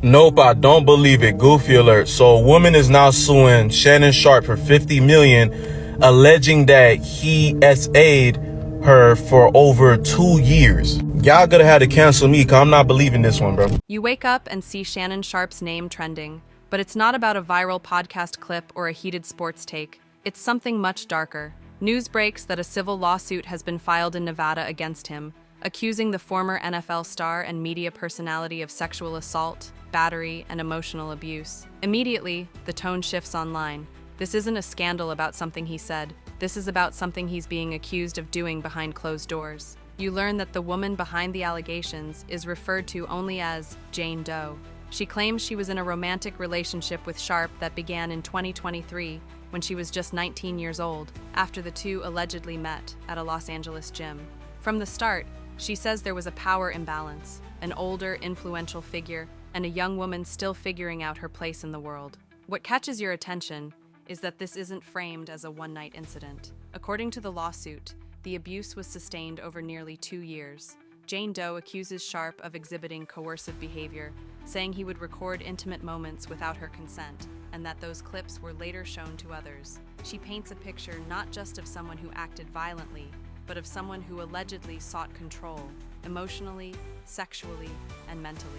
Nope, I don't believe it. Goofy alert. So a woman is now suing Shannon Sharpe for $50 million, alleging that he SA'd her for over 2 years. Y'all gonna have to cancel me, cause I'm not believing this one, bro. You wake up and see Shannon Sharpe's name trending, but it's not about a viral podcast clip or a heated sports take. It's something much darker. News breaks that a civil lawsuit has been filed in Nevada against him, accusing the former NFL star and media personality of sexual assault, battery, and emotional abuse. Immediately, the tone shifts online. This isn't a scandal about something he said. This is about something he's being accused of doing behind closed doors. You learn that the woman behind the allegations is referred to only as Jane Doe. She claims she was in a romantic relationship with Sharpe that began in 2023 when she was just 19 years old, after the two allegedly met at a Los Angeles gym. From the start, she says there was a power imbalance, an older, influential figure, and a young woman still figuring out her place in the world. What catches your attention is that this isn't framed as a one-night incident. According to the lawsuit, the abuse was sustained over nearly 2 years. Jane Doe accuses Sharpe of exhibiting coercive behavior, saying he would record intimate moments without her consent, and that those clips were later shown to others. She paints a picture not just of someone who acted violently, but of someone who allegedly sought control, emotionally, sexually, and mentally.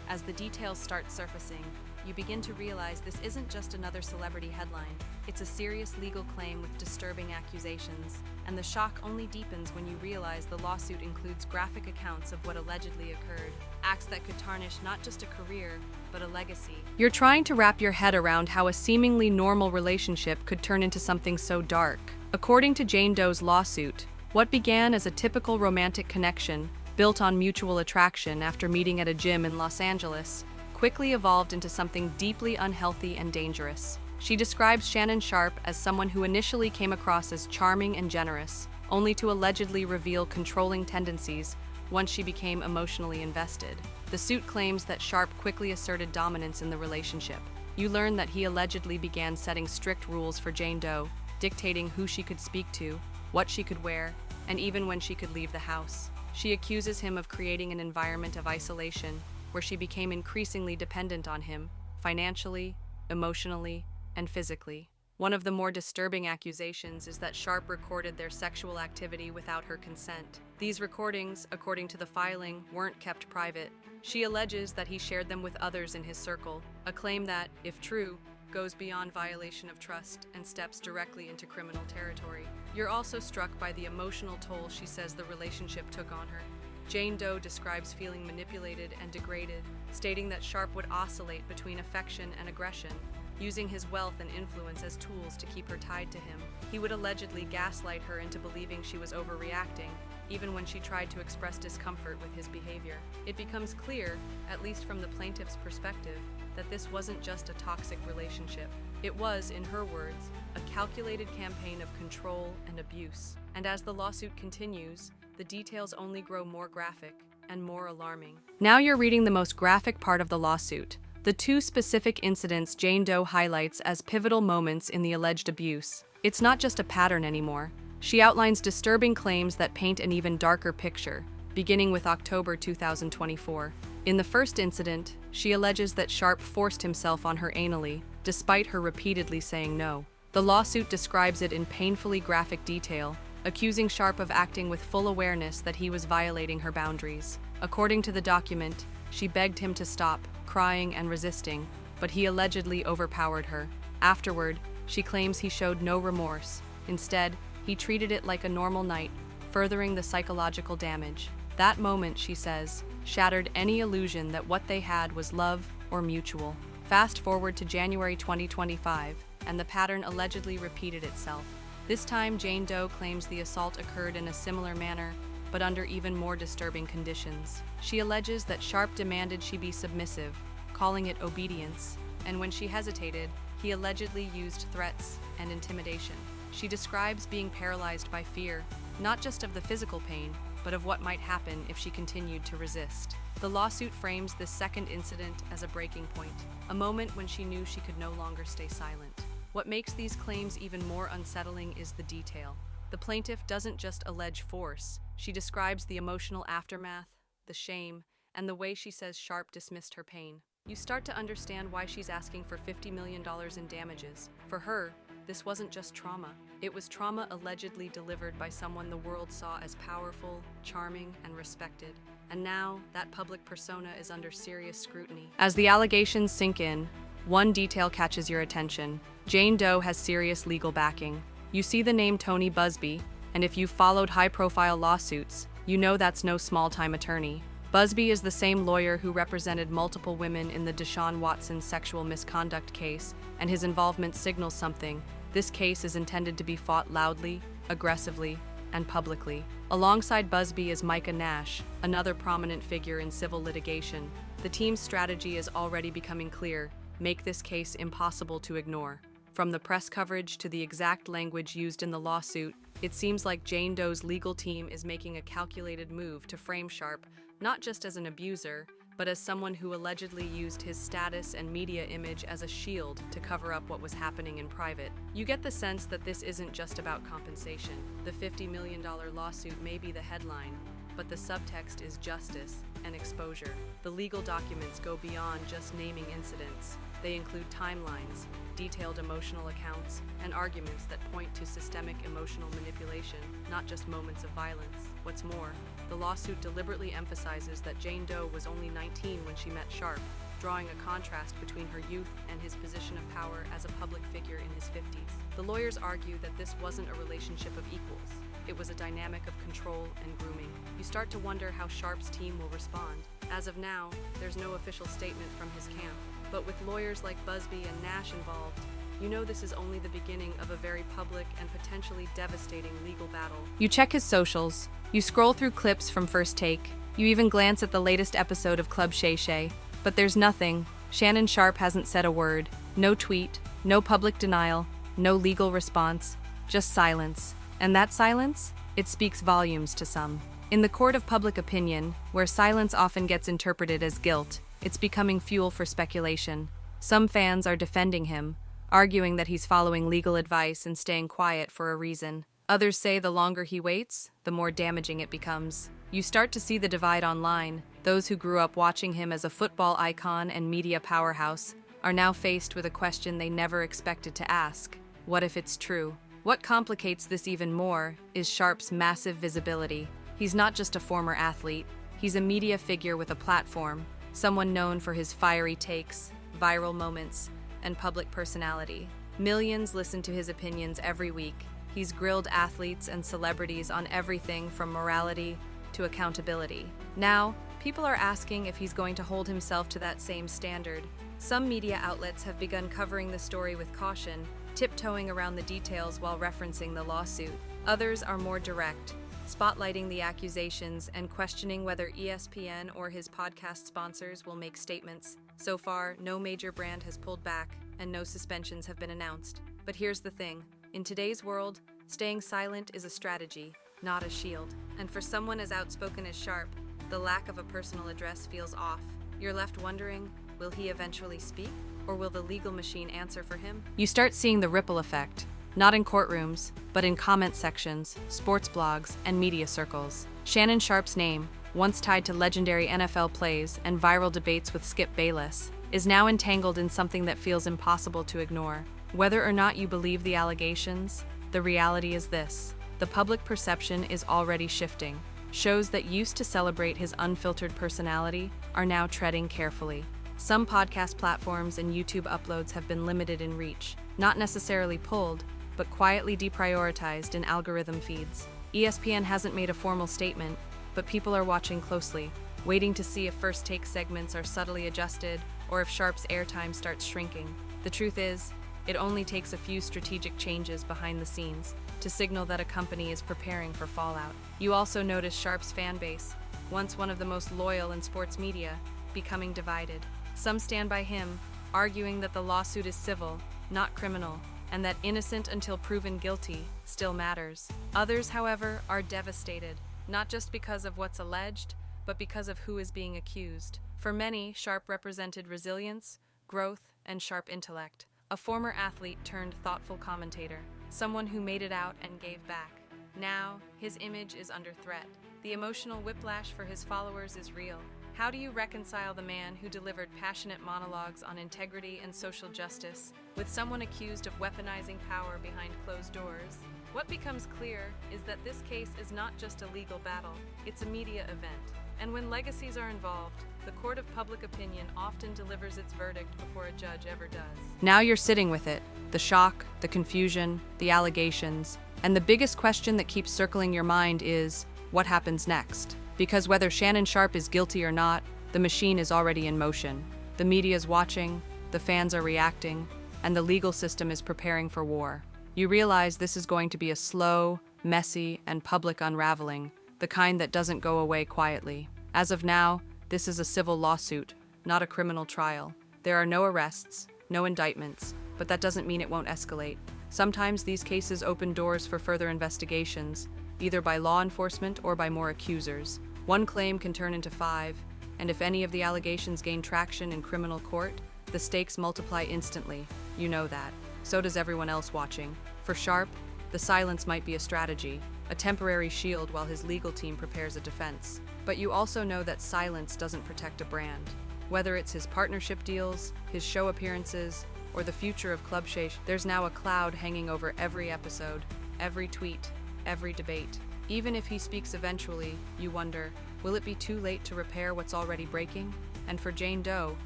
As the details start surfacing, you begin to realize this isn't just another celebrity headline. It's a serious legal claim with disturbing accusations, and the shock only deepens when you realize the lawsuit includes graphic accounts of what allegedly occurred, acts that could tarnish not just a career, but a legacy. You're trying to wrap your head around how a seemingly normal relationship could turn into something so dark. According to Jane Doe's lawsuit, what began as a typical romantic connection, built on mutual attraction after meeting at a gym in Los Angeles, quickly evolved into something deeply unhealthy and dangerous. She describes Shannon Sharpe as someone who initially came across as charming and generous, only to allegedly reveal controlling tendencies once she became emotionally invested. The suit claims that Sharpe quickly asserted dominance in the relationship. You learn that he allegedly began setting strict rules for Jane Doe, dictating who she could speak to, what she could wear, and even when she could leave the house. She accuses him of creating an environment of isolation where she became increasingly dependent on him, financially, emotionally, and physically. One of the more disturbing accusations is that Sharpe recorded their sexual activity without her consent. These recordings, according to the filing, weren't kept private. She alleges that he shared them with others in his circle, a claim that, if true, goes beyond violation of trust and steps directly into criminal territory. You're also struck by the emotional toll she says the relationship took on her. Jane Doe describes feeling manipulated and degraded, stating that Sharpe would oscillate between affection and aggression, using his wealth and influence as tools to keep her tied to him. He would allegedly gaslight her into believing she was overreacting, even when she tried to express discomfort with his behavior. It becomes clear, at least from the plaintiff's perspective, that this wasn't just a toxic relationship. It was, in her words, a calculated campaign of control and abuse. And as the lawsuit continues, the details only grow more graphic and more alarming. Now you're reading the most graphic part of the lawsuit, the 2 specific incidents Jane Doe highlights as pivotal moments in the alleged abuse. It's not just a pattern anymore. She outlines disturbing claims that paint an even darker picture, beginning with October 2024. In the first incident, she alleges that Sharpe forced himself on her anally, despite her repeatedly saying no. The lawsuit describes it in painfully graphic detail, accusing Sharpe of acting with full awareness that he was violating her boundaries. According to the document, she begged him to stop, crying and resisting, but he allegedly overpowered her. Afterward, she claims he showed no remorse. Instead, he treated it like a normal night, furthering the psychological damage. That moment, she says, shattered any illusion that what they had was love or mutual. Fast forward to January 2025, and the pattern allegedly repeated itself. This time, Jane Doe claims the assault occurred in a similar manner, but under even more disturbing conditions. She alleges that Sharpe demanded she be submissive, calling it obedience, and when she hesitated, he allegedly used threats and intimidation. She describes being paralyzed by fear, not just of the physical pain, but of what might happen if she continued to resist. The lawsuit frames this second incident as a breaking point, a moment when she knew she could no longer stay silent. What makes these claims even more unsettling is the detail. The plaintiff doesn't just allege force, she describes the emotional aftermath, the shame, and the way she says Sharpe dismissed her pain. You start to understand why she's asking for $50 million in damages. For her, this wasn't just trauma. It was trauma allegedly delivered by someone the world saw as powerful, charming, and respected. And now, that public persona is under serious scrutiny. As the allegations sink in, one detail catches your attention. Jane Doe has serious legal backing. You see the name Tony Busby, and if you've followed high-profile lawsuits, you know that's no small-time attorney. Busby is the same lawyer who represented multiple women in the Deshaun Watson sexual misconduct case, and his involvement signals something. This case is intended to be fought loudly, aggressively, and publicly. Alongside Busby is Micah Nash, another prominent figure in civil litigation. The team's strategy is already becoming clear: make this case impossible to ignore. From the press coverage to the exact language used in the lawsuit, it seems like Jane Doe's legal team is making a calculated move to frame Sharpe, not just as an abuser, but as someone who allegedly used his status and media image as a shield to cover up what was happening in private. You get the sense that this isn't just about compensation. The $50 million lawsuit may be the headline, but the subtext is justice and exposure. The legal documents go beyond just naming incidents. They include timelines, detailed emotional accounts, and arguments that point to systemic emotional manipulation, not just moments of violence. What's more, the lawsuit deliberately emphasizes that Jane Doe was only 19 when she met Sharpe, drawing a contrast between her youth and his position of power as a public figure in his 50s. The lawyers argue that this wasn't a relationship of equals. It was a dynamic of control and grooming. You start to wonder how Sharpe's team will respond. As of now, there's no official statement from his camp, but with lawyers like Busby and Nash involved, you know this is only the beginning of a very public and potentially devastating legal battle. You check his socials, you scroll through clips from First Take, you even glance at the latest episode of Club Shay Shay, but there's nothing. Shannon Sharpe hasn't said a word. No tweet, no public denial, no legal response, just silence. And that silence? It speaks volumes to some. In the court of public opinion, where silence often gets interpreted as guilt, it's becoming fuel for speculation. Some fans are defending him, arguing that he's following legal advice and staying quiet for a reason. Others say the longer he waits, the more damaging it becomes. You start to see the divide online. Those who grew up watching him as a football icon and media powerhouse are now faced with a question they never expected to ask. What if it's true? What complicates this even more is Sharpe's massive visibility. He's not just a former athlete, he's a media figure with a platform, someone known for his fiery takes, viral moments, and public personality. Millions listen to his opinions every week. He's grilled athletes and celebrities on everything from morality to accountability. Now, people are asking if he's going to hold himself to that same standard. Some media outlets have begun covering the story with caution, tiptoeing around the details while referencing the lawsuit. Others are more direct, spotlighting the accusations and questioning whether ESPN or his podcast sponsors will make statements. So far, no major brand has pulled back, and no suspensions have been announced. But here's the thing. In today's world, staying silent is a strategy, not a shield. And for someone as outspoken as Sharpe, the lack of a personal address feels off. You're left wondering, will he eventually speak? Or will the legal machine answer for him? You start seeing the ripple effect, not in courtrooms, but in comment sections, sports blogs, and media circles. Shannon Sharpe's name, once tied to legendary NFL plays and viral debates with Skip Bayless, is now entangled in something that feels impossible to ignore. Whether or not you believe the allegations, the reality is this: the public perception is already shifting. Shows that used to celebrate his unfiltered personality are now treading carefully. Some podcast platforms and YouTube uploads have been limited in reach, not necessarily pulled, but quietly deprioritized in algorithm feeds. ESPN hasn't made a formal statement, but people are watching closely, waiting to see if First Take segments are subtly adjusted or if Sharpe's airtime starts shrinking. The truth is, it only takes a few strategic changes behind the scenes to signal that a company is preparing for fallout. You also notice Sharpe's fan base, once one of the most loyal in sports media, becoming divided. Some stand by him, arguing that the lawsuit is civil, not criminal, and that innocent until proven guilty still matters. Others, however, are devastated, not just because of what's alleged, but because of who is being accused. For many, Sharpe represented resilience, growth, and sharp intellect. A former athlete turned thoughtful commentator, someone who made it out and gave back. Now, his image is under threat. The emotional whiplash for his followers is real. How do you reconcile the man who delivered passionate monologues on integrity and social justice with someone accused of weaponizing power behind closed doors? What becomes clear is that this case is not just a legal battle, it's a media event. And when legacies are involved, the court of public opinion often delivers its verdict before a judge ever does. Now you're sitting with it. The shock, the confusion, the allegations, and the biggest question that keeps circling your mind is, what happens next? Because whether Shannon Sharpe is guilty or not, the machine is already in motion. The media is watching, the fans are reacting, and the legal system is preparing for war. You realize this is going to be a slow, messy, and public unraveling, the kind that doesn't go away quietly. As of now, this is a civil lawsuit, not a criminal trial. There are no arrests, no indictments, but that doesn't mean it won't escalate. Sometimes these cases open doors for further investigations, either by law enforcement or by more accusers. One claim can turn into 5, and if any of the allegations gain traction in criminal court, the stakes multiply instantly. You know that. So does everyone else watching. For Sharpe, the silence might be a strategy, a temporary shield while his legal team prepares a defense. But you also know that silence doesn't protect a brand. Whether it's his partnership deals, his show appearances, or the future of Club Shay, there's now a cloud hanging over every episode, every tweet, every debate. Even if he speaks eventually, you wonder, will it be too late to repair what's already breaking? And for Jane Doe,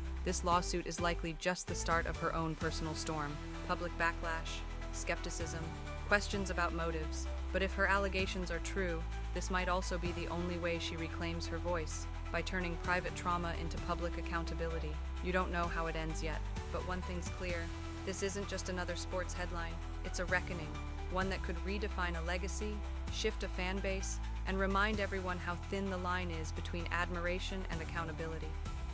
this lawsuit is likely just the start of her own personal storm. Public backlash, skepticism, questions about motives. But if her allegations are true, this might also be the only way she reclaims her voice, by turning private trauma into public accountability. You don't know how it ends yet, but one thing's clear. This isn't just another sports headline, it's a reckoning, one that could redefine a legacy, shift a fan base, and remind everyone how thin the line is between admiration and accountability.